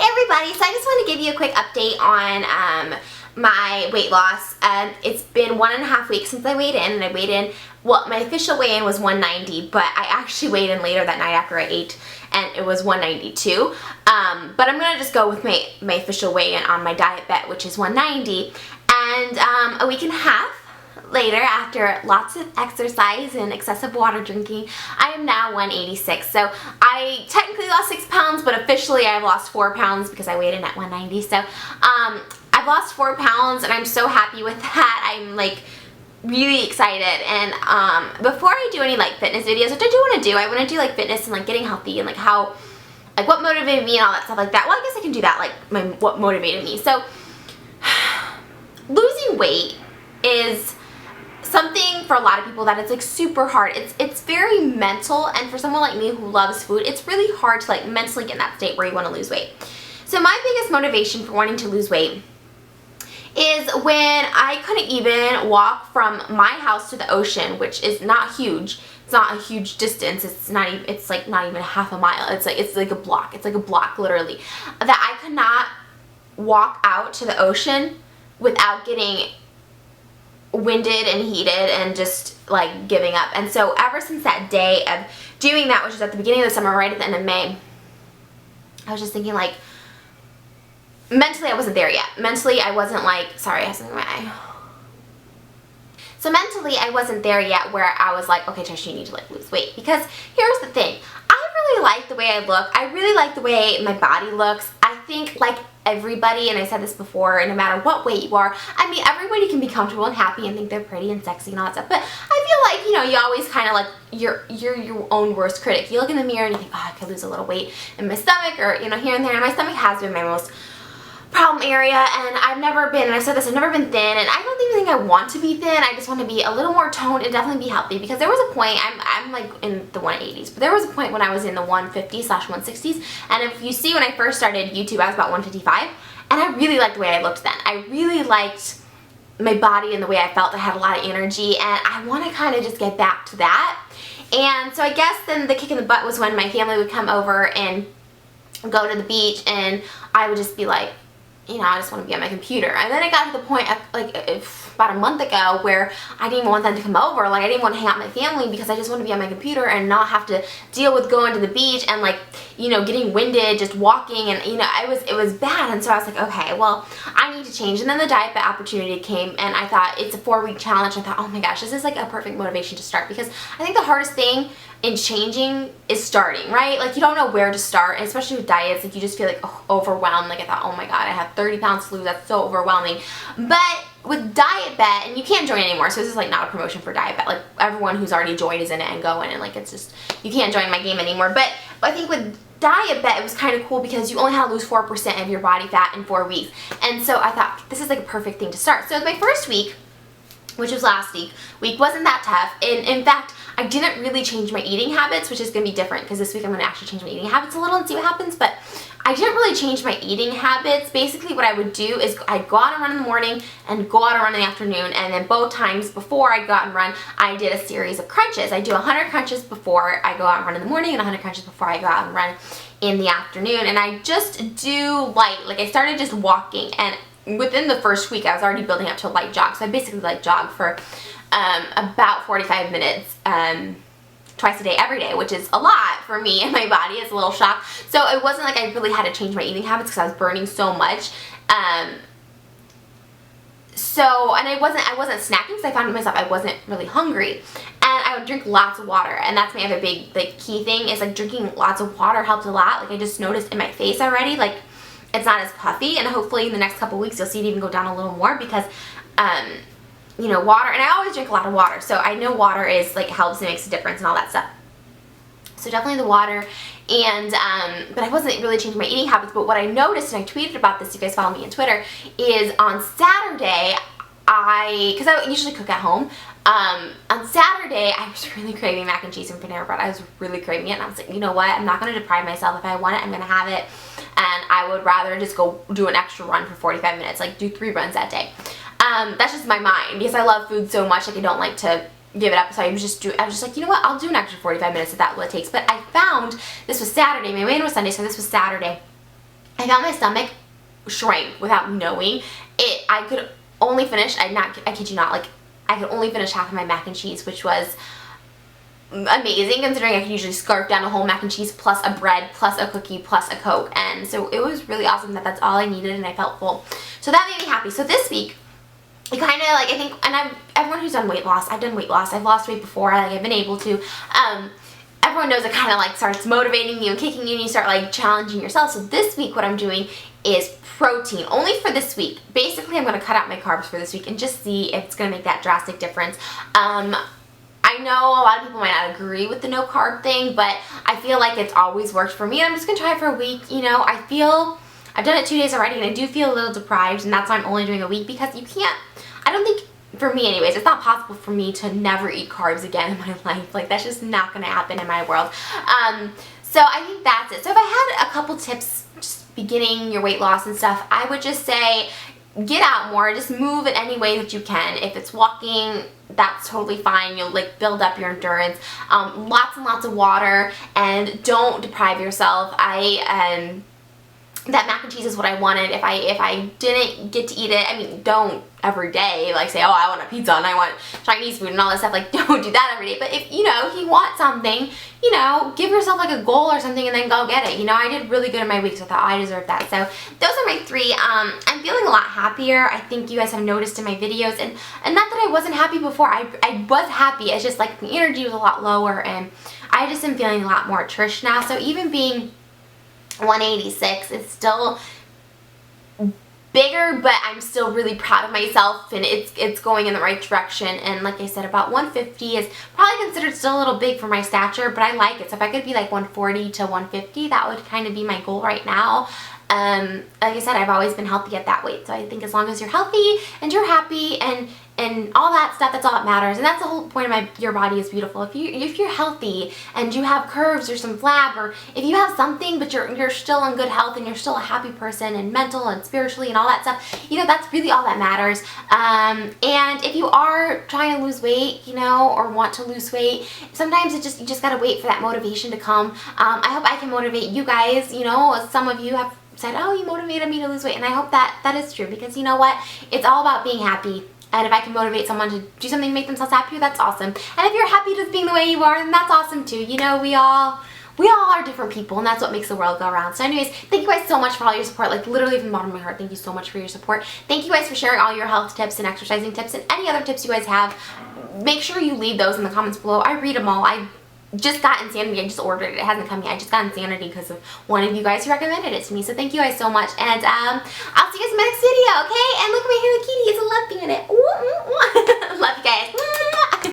everybody, so I just want to give you a quick update on my weight loss. It's been 1.5 weeks since I weighed in, and I weighed in, well, my official weigh-in was 190, but I actually weighed in later that night after I ate, and it was 192. But I'm going to just go with my official weigh-in on my diet bet, which is 190, and a week and a half later, after lots of exercise and excessive water drinking, I am now 186. So I technically lost 6 pounds, but officially I've lost 4 pounds because I weighed in at 190. So I've lost 4 pounds, and I'm so happy with that. I'm like really excited. And before I do any like fitness videos, which I do want to do, I want to do like fitness and like getting healthy and like how, like what motivated me and all that stuff like that. Well, I guess I can do that, like what motivated me. So losing weight is something for a lot of people that it's like super hard. It's very mental, and for someone like me who loves food, it's really hard to like mentally get in that state where you want to lose weight. So my biggest motivation for wanting to lose weight is when I couldn't even walk from my house to the ocean, which is not huge. It's not a huge distance. It's not even, it's like not even half a mile. It's like a block. It's like a block literally. That I could not walk out to the ocean without getting winded and heated and just like giving up. And so ever since that day of doing that, which was at the beginning of the summer, right at the end of May, I was just thinking like, mentally I wasn't there yet. Mentally I wasn't like, sorry, I have something in my eye. So mentally I wasn't there yet where I was like, okay, Trish, you need to like lose weight. Because here's the thing, I really like the way I look. I really like the way my body looks. I think like everybody, and I said this before, no matter what weight you are, I mean, everybody can be comfortable and happy and think they're pretty and sexy and all that stuff. But I feel like, you know, you always kind of like, you're your own worst critic. You look in the mirror and you think, oh, I could lose a little weight in my stomach, or, you know, here and there. And my stomach has been my most problem area, and I've never been, and I've said this, I've never been thin, and I don't even think I want to be thin. I just want to be a little more toned and definitely be healthy, because there was a point, I'm like in the 180s, but there was a point when I was in the 150/160s, and if you see when I first started YouTube, I was about 155, and I really liked the way I looked then. I really liked my body and the way I felt. I had a lot of energy, and I want to kind of just get back to that. And so I guess then the kick in the butt was when my family would come over and go to the beach, and I would just be like, you know, I just want to be on my computer. And then I got to the point, like about a month ago, where I didn't even want them to come over. Like I didn't want to hang out with my family because I just want to be on my computer and not have to deal with going to the beach and like, you know, getting winded just walking, and you know, it was bad. And so I was like, okay, well, I need to change. And then the diet bet opportunity came, and I thought it's a 4-week challenge. I thought, oh my gosh, this is like a perfect motivation to start, because I think the hardest thing in changing is starting, right? Like you don't know where to start, and especially with diets, like you just feel like overwhelmed. Like I thought, oh my god, I have 30 pounds to lose, that's so overwhelming. But with diet bet, and you can't join anymore, so this is like not a promotion for diet bet, like everyone who's already joined is in it and going, and like it's just, you can't join my game anymore. But I think with diet bet, it was kind of cool because you only had to lose 4% of your body fat in 4 weeks, and so I thought this is like a perfect thing to start. So my first week, which was last week wasn't that tough, and in fact I didn't really change my eating habits, which is going to be different because this week I'm going to actually change my eating habits a little and see what happens. But I didn't really change my eating habits. Basically what I would do is I'd go out and run in the morning and go out and run in the afternoon, and then both times before I go out and run, I did a series of crunches. I do 100 crunches before I go out and run in the morning and 100 crunches before I go out and run in the afternoon. And I just do light, like I started just walking, and within the first week I was already building up to a light jog. So I basically like jog for about 45 minutes twice a day, every day, which is a lot for me and my body. It's a little shock. So it wasn't like I really had to change my eating habits because I was burning so much. And I wasn't snacking because I found myself, I wasn't really hungry. And I would drink lots of water, and that's my other big like key thing, is like drinking lots of water helped a lot. Like I just noticed in my face already, like it's not as puffy, and hopefully in the next couple weeks you'll see it even go down a little more, because you know, water, and I always drink a lot of water, so I know water is like helps and makes a difference and all that stuff. So definitely the water, and but I wasn't really changing my eating habits. But what I noticed, and I tweeted about this, you guys follow me on Twitter, is on Saturday, because I usually cook at home, on Saturday I was really craving mac and cheese and Panera Bread. I was really craving it, and I was like, you know what, I'm not going to deprive myself. If I want it, I'm going to have it, and I would rather just go do an extra run for 45 minutes, like do 3 runs that day. That's just my mind, because I love food so much, like I don't like to give it up. So I was just like, you know what, I'll do an extra 45 minutes if that's what it takes. But I found, this was Saturday, my weigh-in was Sunday, so this was Saturday, I found my stomach shrank without knowing it. I could only finish, I kid you not, like I could only finish half of my mac and cheese, which was amazing considering I could usually scarf down a whole mac and cheese plus a bread plus a cookie plus a Coke. And so it was really awesome that that's all I needed and I felt full. So that made me happy. So this week, it kind of like, I think, and everyone who's done weight loss, I've done weight loss, I've lost weight before, like I've been able to, everyone knows it kind of like starts motivating you and kicking you and you start like challenging yourself. So this week what I'm doing is protein, only for this week. Basically I'm going to cut out my carbs for this week and just see if it's going to make that drastic difference. I know a lot of people might not agree with the no carb thing, but I feel like it's always worked for me and I'm just going to try it for a week. You know, I feel, I've done it 2 days already and I do feel a little deprived, and that's why I'm only doing a week, because you can't, I don't think, for me anyways, it's not possible for me to never eat carbs again in my life. Like that's just not going to happen in my world. So I think that's it. So if I had a couple tips just beginning your weight loss and stuff, I would just say get out more, just move in any way that you can. If it's walking, that's totally fine. You'll like build up your endurance. Lots and lots of water, and don't deprive yourself. That mac and cheese is what I wanted. If I didn't get to eat it, I mean, don't every day like say, oh, I want a pizza and I want Chinese food and all this stuff. Like, don't do that every day. But if, you know, if you want something, you know, give yourself like a goal or something and then go get it. You know, I did really good in my week, so I thought I deserved that. So those are my 3. I'm feeling a lot happier. I think you guys have noticed in my videos, and not that I wasn't happy before. I was happy. It's just like the energy was a lot lower, and I just am feeling a lot more Trish now. So even being 186 is still bigger, but I'm still really proud of myself, and it's going in the right direction. And like I said, about 150 is probably considered still a little big for my stature, but I like it. So if I could be like 140 to 150, that would kind of be my goal right now. Like I said, I've always been healthy at that weight, so I think as long as you're healthy and you're happy and all that stuff, that's all that matters. And that's the whole point of your body is beautiful. If you're healthy and you have curves or some flab, or if you have something but you're still in good health and you're still a happy person and mental and spiritually and all that stuff, you know, that's really all that matters. And if you are trying to lose weight, you know, or want to lose weight, sometimes you just gotta wait for that motivation to come. I hope I can motivate you guys. You know, some of you have said, oh, you motivated me to lose weight, and I hope that is true, because you know what, it's all about being happy. And if I can motivate someone to do something to make themselves happier, that's awesome. And if you're happy just being the way you are, then that's awesome too. You know, we all are different people, and that's what makes the world go around. So anyways, thank you guys so much for all your support. Like literally from the bottom of my heart, thank you so much for your support. Thank you guys for sharing all your health tips and exercising tips and any other tips you guys have. Make sure you leave those in the comments below. I read them all. I just got Insanity. I just ordered it. It hasn't come yet. I just got Insanity because of one of you guys who recommended it to me. So thank you guys so much. And I'll see you guys in my next video, okay? And look